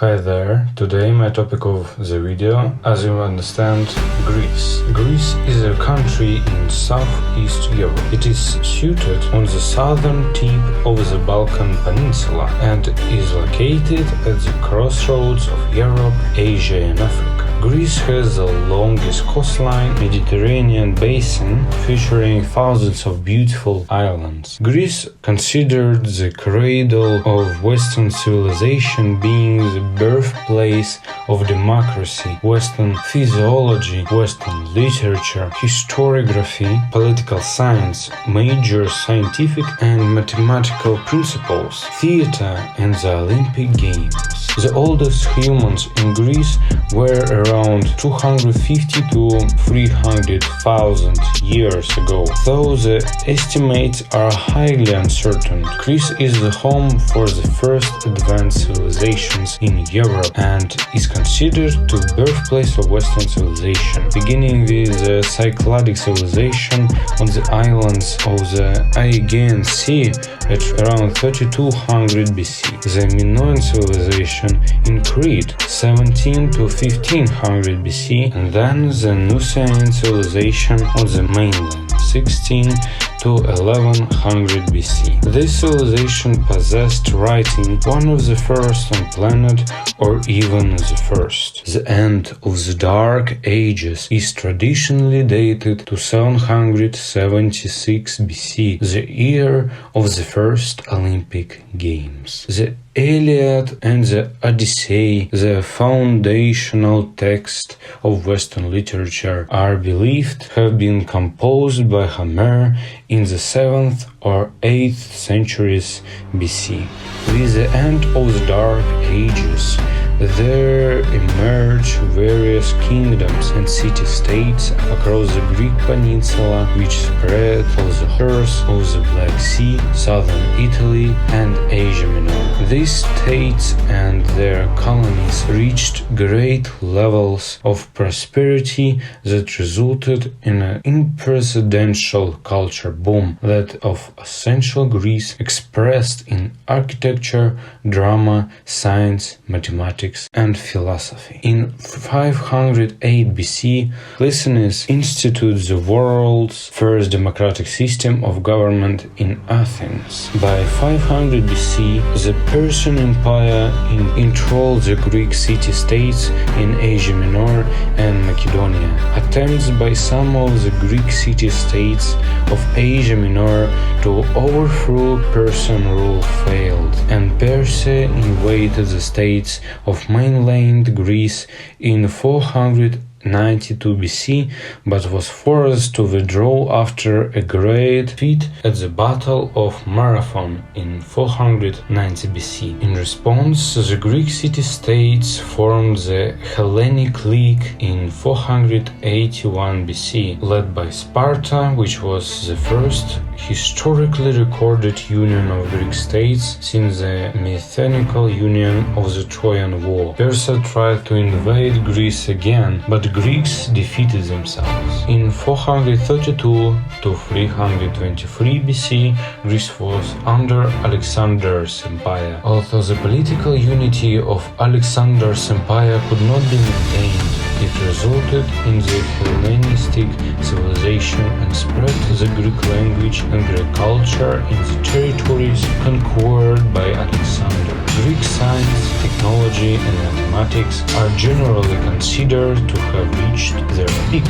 Hi there, today my topic of the video, as you understand, Greece. Greece is a country in southeast Europe. It is situated on the southern tip of the Balkan Peninsula and is located at the crossroads of Europe, Asia and Africa. Greece has the longest coastline, Mediterranean basin, featuring thousands of beautiful islands. Greece, considered the cradle of Western civilization, being the birthplace of democracy, Western physiology, Western literature, historiography, political science, major scientific and mathematical principles, theater and the Olympic Games. The oldest humans in Greece were around 250 to 300,000 years ago, though the estimates are highly uncertain. Greece is the home for the first advanced civilizations in Europe and is considered the birthplace of Western civilization, beginning with the Cycladic civilization on the islands of the Aegean Sea at around 3200 BC, the Minoan civilization in Crete 17 to 1500 BC, and then the Nusayan civilization on the mainland 16 to 1100 BC. This civilization possessed writing, one of the first on planet or even the first. The end of the Dark Ages is traditionally dated to 776 BC, the year of the first Olympic Games. The Iliad and the Odyssey, the foundational text of Western literature, are believed to have been composed by Homer in the 7th or 8th centuries BC. With the end of the Dark Ages, there emerged various kingdoms and city-states across the Greek peninsula, which spread over the shores of the Black Sea, southern Italy, and Asia Minor. These states and their colonies reached great levels of prosperity that resulted in an unprecedented culture boom, that of ancient Greece, expressed in architecture, drama, science, mathematics, and philosophy. In 508 BC, Cleisthenes instituted the world's first democratic system of government in Athens. By 500 BC, the Persian Empire controlled the Greek city-states in Asia Minor and Macedonia. Attempts by some of the Greek city-states of Asia Minor to overthrow Persian rule failed, and Persia invaded the states of mainland Greece in 492 BC, but was forced to withdraw after a great defeat at the Battle of Marathon in 490 BC. In response, the Greek city-states formed the Hellenic League in 481 BC, led by Sparta, which was the first historically recorded union of Greek states since the mythological union of the Trojan War. Persia tried to invade Greece again, but Greeks defeated themselves. In 432 to 323 BC, Greece was under Alexander's empire. Although the political unity of Alexander's empire could not be maintained, it resulted in the Hellenistic civilization and spread the Greek language and Greek culture in the territories conquered by Alexander. Greek science, technology, and mathematics are generally considered to have reached their peak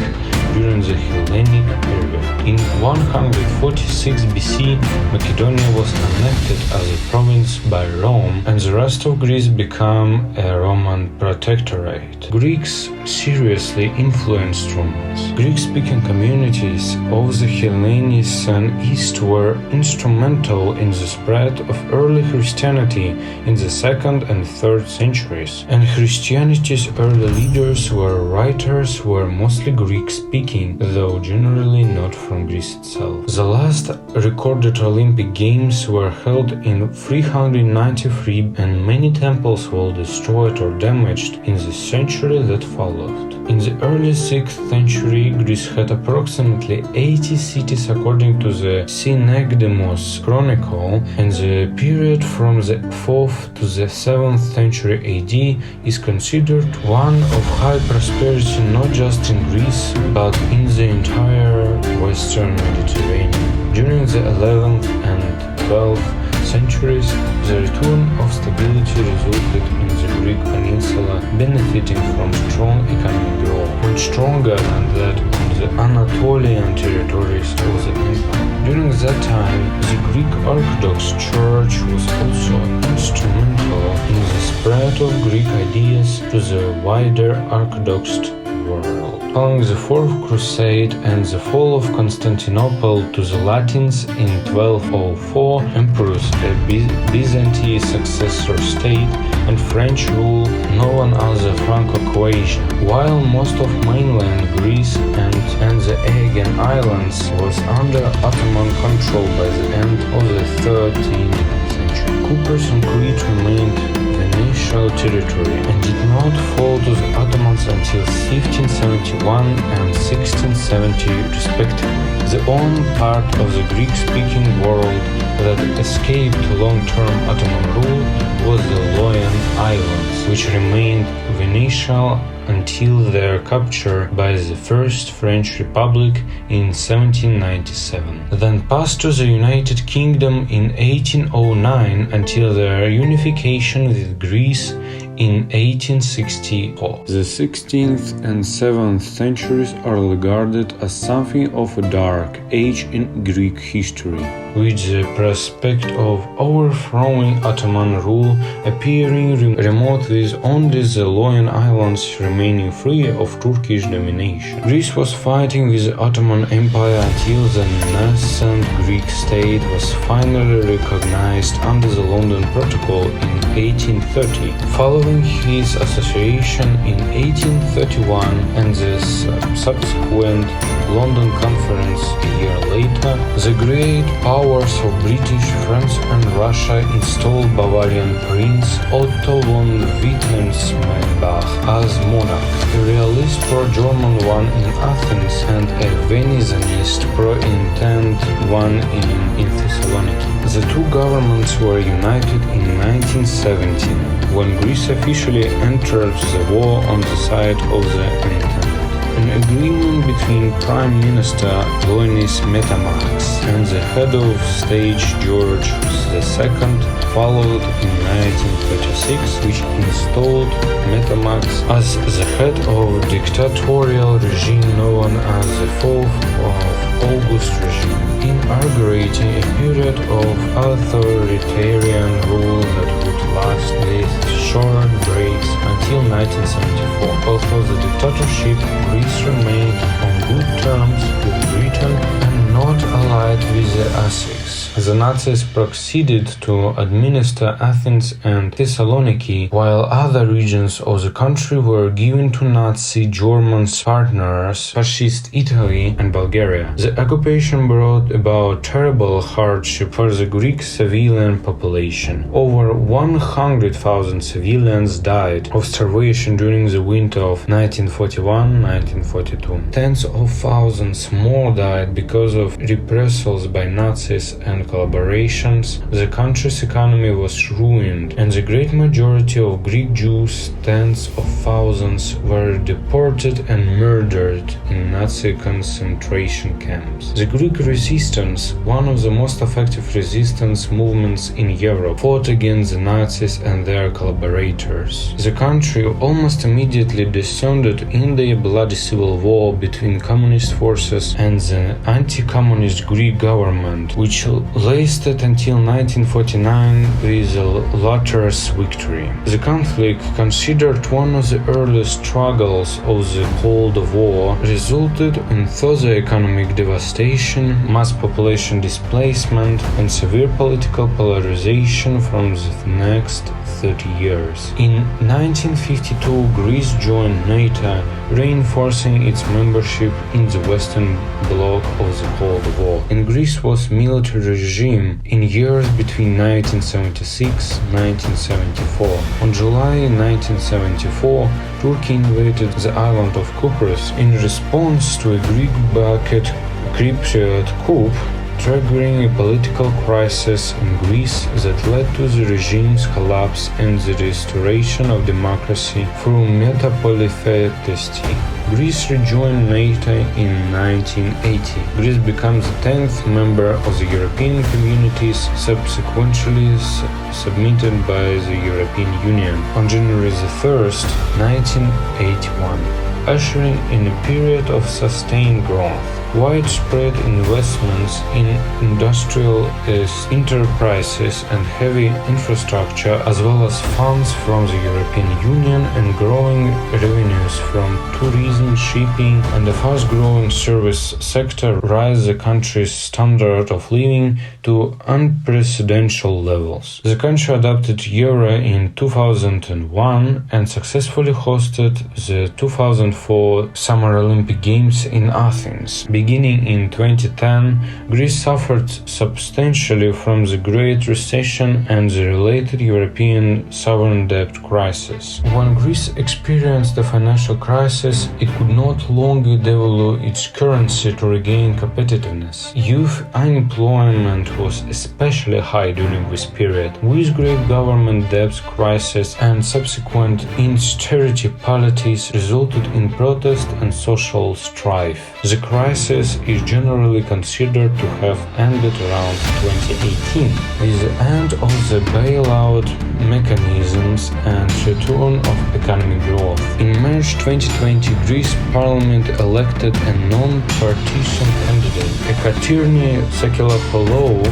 during the Hellenic period. In 146 BC, Macedonia was annexed as a province by Rome, and the rest of Greece became a Roman protectorate. Greeks seriously influenced Romans. Greek-speaking communities of the Hellenistan East were instrumental in the spread of early Christianity in the 2nd and 3rd centuries, and Christianity's early leaders were mostly Greek-speaking, though generally not from Greece itself. The last recorded Olympic Games were held in 393, and many temples were destroyed or damaged in the century that followed. In the early 6th century, Greece had approximately 80 cities according to the Synecdemus Chronicle, and the period from the 4th to the 7th century AD is considered one of high prosperity not just in Greece, but in the entire Western Mediterranean. During the 11th and 12th centuries, the return of stability resulted in the Greek peninsula benefiting from strong economic growth, much stronger than that on the Anatolian territories of the empire. During that time, the Greek Orthodox Church was also instrumental in the spread of Greek ideas to the wider Orthodox world. Following the Fourth Crusade and the fall of Constantinople to the Latins in 1204, emperors, a Byzantine successor state, and French rule known as the Franco-Croatia, while most of mainland Greece and the Aegean Islands was under Ottoman control by the end of the 13th century. Cyprus and Crete remained Venetian territory and did not fall to the Ottomans until 1571 and 1670 respectively. The only part of the Greek-speaking world that escaped long-term Ottoman rule was the Loian Islands, which remained Venetian until their capture by the First French Republic in 1797. Then passed to the United Kingdom in 1809 until their unification with Greece in 1864. The 16th and 7th centuries are regarded as something of a dark age in Greek history, with the prospect of overthrowing Ottoman rule appearing remote, with only the Loian Islands remaining free of Turkish domination. Greece was fighting with the Ottoman Empire until the nascent Greek state was finally recognized under the London Protocol in 1830. Following his association in 1831 and the subsequent London Conference a year later, the great powers of British, France and Russia installed Bavarian Prince Otto von Wittelsbach as monarch, a realist pro-German one in Athens and a Venetianist pro-Entente one in Thessaloniki. The two governments were united in 1917, when Greece officially entered the war on the side of the Entente. An agreement between Prime Minister Ioannis Metamax and the head of state George II followed in 1936, which installed Metamax as the head of a dictatorial regime known as the 4th of August regime, inaugurating a period of authoritarian rule that would last with short breaks until 1974. Although the dictatorship, Greece remained on good terms with Britain and not allied with the Axis. The Nazis proceeded to administer Athens and Thessaloniki, while other regions of the country were given to Nazi German partners, fascist Italy and Bulgaria. The occupation brought about terrible hardship for the Greek civilian population. Over 100,000 civilians died of starvation during the winter of 1941-1942. Tens of thousands more died because of reprisals by Nazis and collaborations. The country's economy was ruined, and the great majority of Greek Jews, tens of thousands, were deported and murdered in Nazi concentration camps. The Greek resistance, one of the most effective resistance movements in Europe, fought against the Nazis and their collaborators. The country almost immediately descended in the bloody civil war between communist forces and the anti-communist Greek government, which lasted until 1949 with the latter's victory. The conflict, considered one of the earliest struggles of the Cold War, resulted in socio-economic devastation, mass population displacement, and severe political polarization from the next 30 years. In 1952, Greece joined NATO, reinforcing its membership in the Western Bloc of the Cold War. And Greece was a military regime in years between 1976 and 1974. On July 1974, Turkey invaded the island of Cyprus in response to a Greek-backed Cypriot coup, triggering a political crisis in Greece that led to the regime's collapse and the restoration of democracy through metapolytheisty. Greece rejoined NATO in 1980. Greece becomes the 10th member of the European Communities, subsequently submitted by the European Union on January 1st, 1981, ushering in a period of sustained growth. Widespread investments in industrial enterprises and heavy infrastructure, as well as funds from the European Union and growing revenues from tourism, shipping, and the fast-growing service sector, raise the country's standard of living to unprecedented levels. The country adopted Euro in 2001 and successfully hosted the 2004 Summer Olympic Games in Athens. Beginning in 2010, Greece suffered substantially from the Great Recession and the related European sovereign debt crisis. When Greece experienced the financial crisis, it could not longer devalue its currency to regain competitiveness. Youth unemployment was especially high during this period, with great government debt crisis and subsequent austerity policies resulted in protest and social strife. The crisis is generally considered to have ended around 2018, with the end of the bailout mechanisms and return of economic growth. In March 2020, Greece Parliament elected a non-partisan candidate, Ekaterini Sakellapoulou,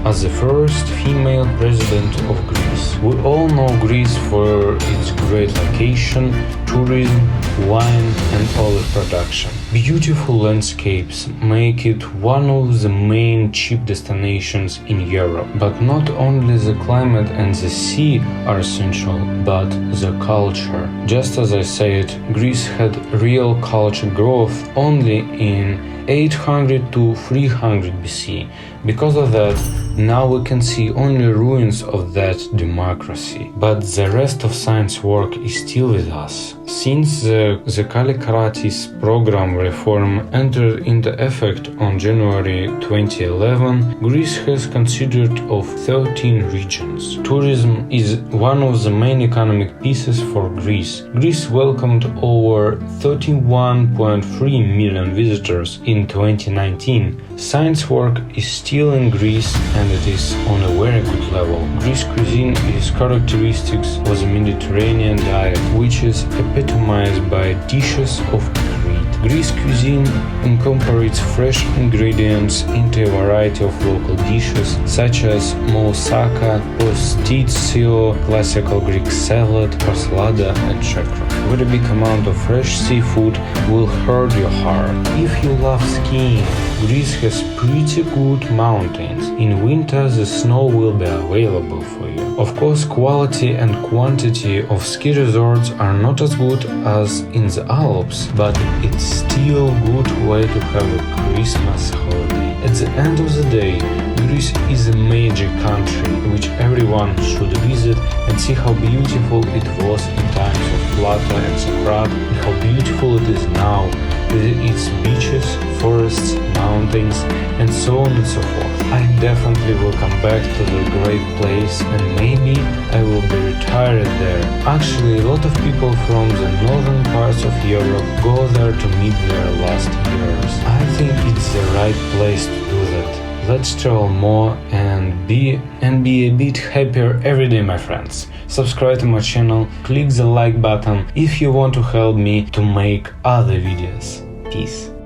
as the first female president of Greece. We all know Greece for its great location, tourism, wine and olive production. Beautiful landscapes make it one of the main cheap destinations in Europe. But not only the climate and the sea are essential, but the culture. Just as I said, Greece had real culture growth only in 800 to 300 BC. Because of that, now we can see only ruins of that democracy. But the rest of science work is still with us. Since the Kallikratis program reform entered into effect on January 2011, Greece has considered of 13 regions. Tourism is one of the main economic pieces for Greece. Greece welcomed over 31.3 million visitors in 2019. Science work is still in Greece and it is on a very good level. Greece cuisine is characteristics of the Mediterranean diet, which is epitomized by dishes of Crete. Greece cuisine incorporates fresh ingredients into a variety of local dishes such as moussaka, postitsio, classical Greek salad, parsalada, etc. A very big amount of fresh seafood will hurt your heart. If you love skiing, Greece has pretty good mountains. In winter, the snow will be available for you. Of course, quality and quantity of ski resorts are not as good as in the Alps, but it's still a good way to have a Christmas holiday. At the end of the day, Greece is a major country which everyone should visit and see how beautiful it was in times of Plato and Socrates and how beautiful it is now with its beaches, forests, mountains, and so on and so forth. I definitely will come back to the great place and maybe I will be retired there. Actually, a lot of people from the northern parts of Europe go there to meet their last years. I think it's the right place to do that. Let's travel more and be a bit happier every day, my friends. Subscribe to my channel, click the like button if you want to help me to make other videos. Peace.